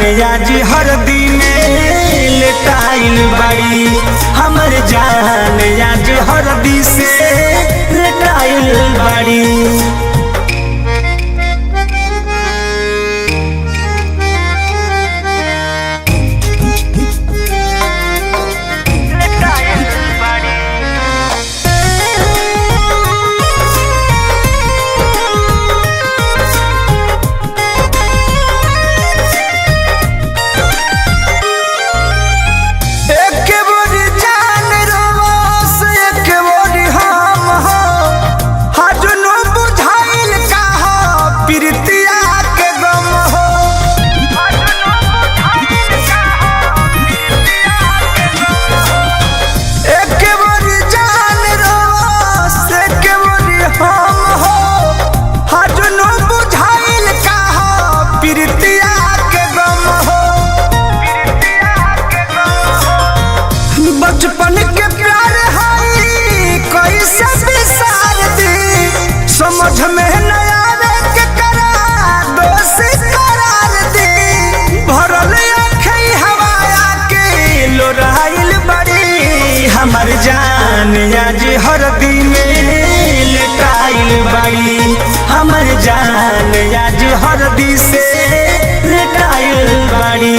आज हरदी में लेटाइल बाड़ी। हमर जान आज हरदी से लेटाइल बाड़ी। बचपन के प्यार है कैसे बिसार दी, समझ में न आवे के करा दोषी करार दी। भरल आँखें हवाया के लोराइल बड़ी। हमर जान आज हरदी में लेटाइल बड़ी। हमर जान आज हरदी से लेटाइल बड़ी।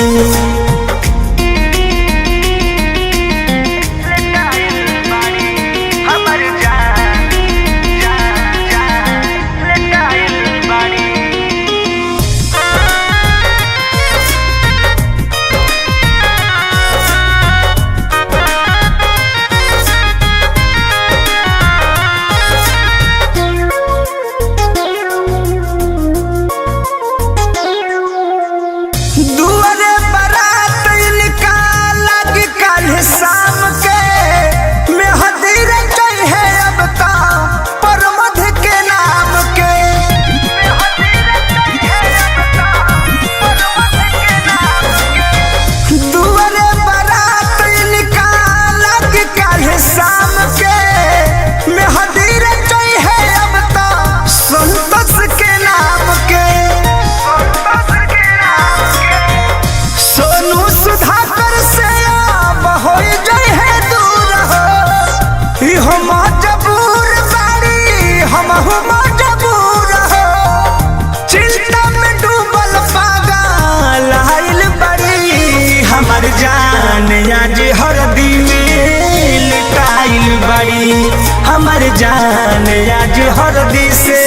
दुआरे बारात निकाल कल शाम के मेहंदी रचाई है अब ता परमध के नाम के। दुआरे बारात निकाल कल शाम के मेहंदी रचाई है अब ता संतोष के नाम के। सोनू सुधाकर से अब हो जाए है दूर हो। हम मजबूर बाड़ी हमहु मजबूर हो। चिंता में डूबल पागल आइल बड़ी। हमर जान आज हरदी में लेटाइल बड़ी। हमर जान आज हरदी से